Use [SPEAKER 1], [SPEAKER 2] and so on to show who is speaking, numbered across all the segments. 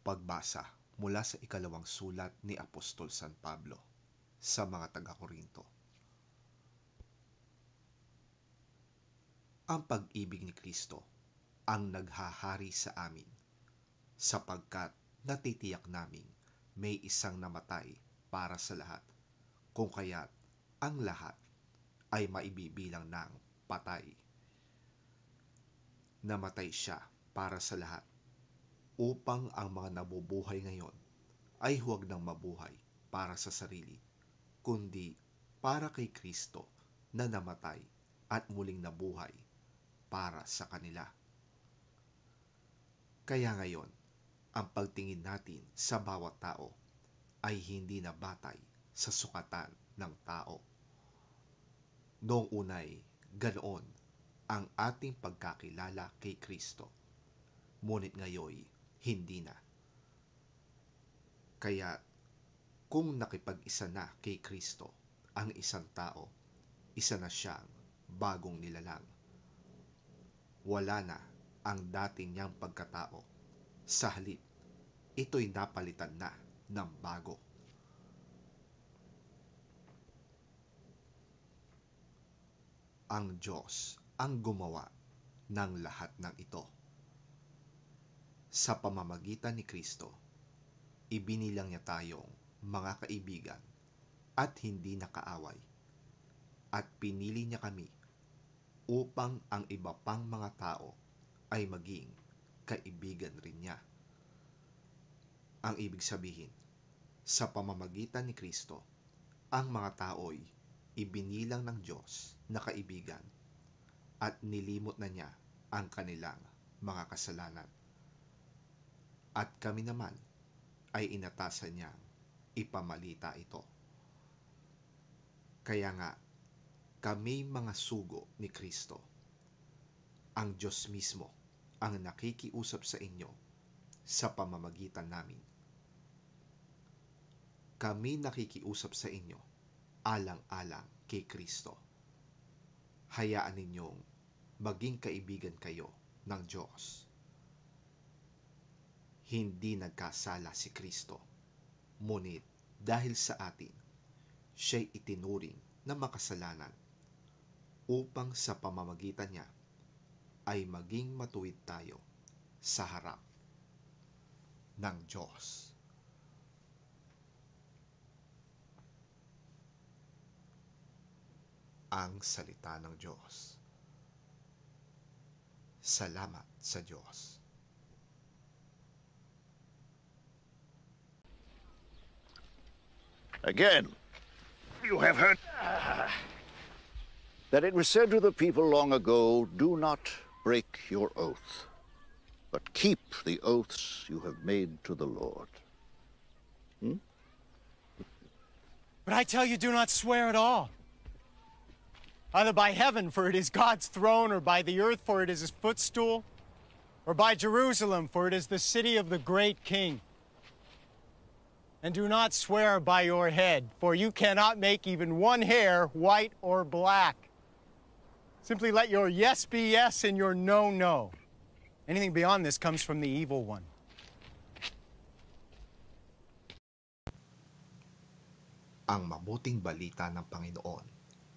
[SPEAKER 1] Pagbasa mula sa ikalawang sulat ni Apostol San Pablo sa mga taga-Korinto. Ang pag-ibig ni Kristo ang naghahari sa amin, sapagkat natitiyak naming may isang namatay para sa lahat, kung kaya't ang lahat ay maibibilang ng patay. Namatay siya para sa lahat, upang ang mga nabubuhay ngayon ay huwag nang mabuhay para sa sarili, kundi para kay Kristo na namatay at muling nabuhay para sa kanila. Kaya ngayon, ang pagtingin natin sa bawat tao ay hindi na batay sa sukatan ng tao. Noong unay, ganoon ang ating pagkakilala kay Kristo, ngunit ngayoy hindi na. Kaya kung nakipag-isa na kay Kristo ang isang tao, isa na siyang bagong nilalang. Wala na ang dati niyang pagkatao. Sa halip, ito'y napalitan na ng bago. Ang Diyos ang gumawa ng lahat ng ito. Sa pamamagitan ni Kristo, ibinilang niya tayong mga kaibigan at hindi nakaaway, at pinili niya kami upang ang iba pang mga tao ay maging kaibigan rin niya. Ang ibig sabihin, sa pamamagitan ni Kristo, ang mga tao'y ibinilang ng Diyos na kaibigan at nilimot na niya ang kanilang mga kasalanan. At kami naman ay inatasan niyang ipamalita ito. Kaya nga, kami mga sugo ni Kristo. Ang Diyos mismo ang nakikiusap sa inyo sa pamamagitan namin. Kami nakikiusap sa inyo alang-alang kay Kristo. Hayaan ninyong maging kaibigan kayo ng Diyos. Hindi nagkasala si Kristo, ngunit dahil sa atin, siya'y itinuring na makasalanan upang sa pamamagitan niya ay maging matuwid tayo sa harap ng Diyos. Ang salita ng Diyos. Salamat sa Diyos.
[SPEAKER 2] Again, you have heard that it was said to the people long ago, do not break your oath, but keep the oaths you have made to the Lord.
[SPEAKER 3] But I tell you, do not swear at all. Either by heaven, for it is God's throne, or by the earth, for it is his footstool, or by Jerusalem, for it is the city of the great king. And do not swear by your head, for you cannot make even one hair white or black. Simply let your yes be yes and your no, no. Anything beyond this comes from the evil one.
[SPEAKER 1] Ang mabuting balita ng Panginoon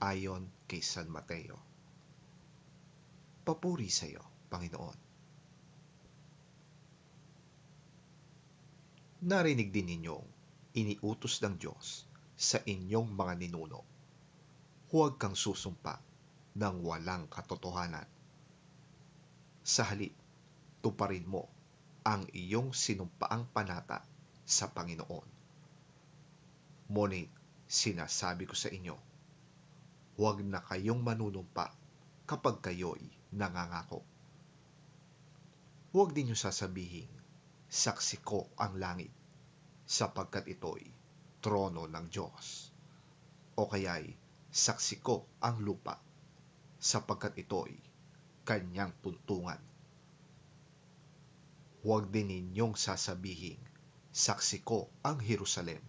[SPEAKER 1] ayon kay San Mateo. Papuri sa iyo, Panginoon. Narinig din ninyong iniutos ng Diyos sa inyong mga ninuno. Huwag kang susumpa ng walang katotohanan. Sa halip, tuparin mo ang iyong sinumpaang panata sa Panginoon. Ngunit sinasabi ko sa inyo, huwag na kayong manunumpa kapag kayo'y nangangako. Huwag din niyo sasabihin, saksi ko ang langit, sapagkat ito'y trono ng Diyos. O kaya'y saksi ko ang lupa, sapagkat ito'y kanyang tuntungan. Huwag din ninyong sasabihin, saksi ko ang Jerusalem,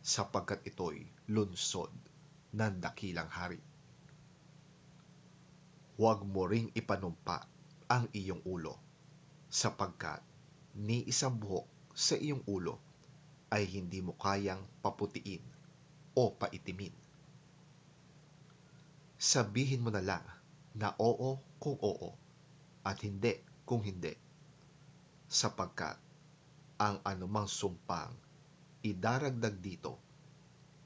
[SPEAKER 1] sapagkat ito'y lungsod ng dakilang hari. Huwag mo ring ipanumpa ang iyong ulo, sapagkat ni isang buhok sa iyong ulo ay hindi mo kayang paputiin o paitimin. Sabihin mo na lang na oo kung oo at hindi kung hindi, sapagkat ang anumang sumpang idaragdag dito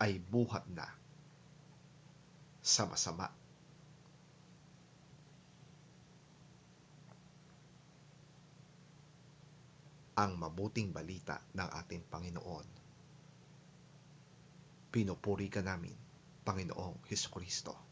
[SPEAKER 1] ay buhat na sa masama. Ang mabuting balita ng ating Panginoon. Pinupuri ka namin, Panginoong Hesukristo.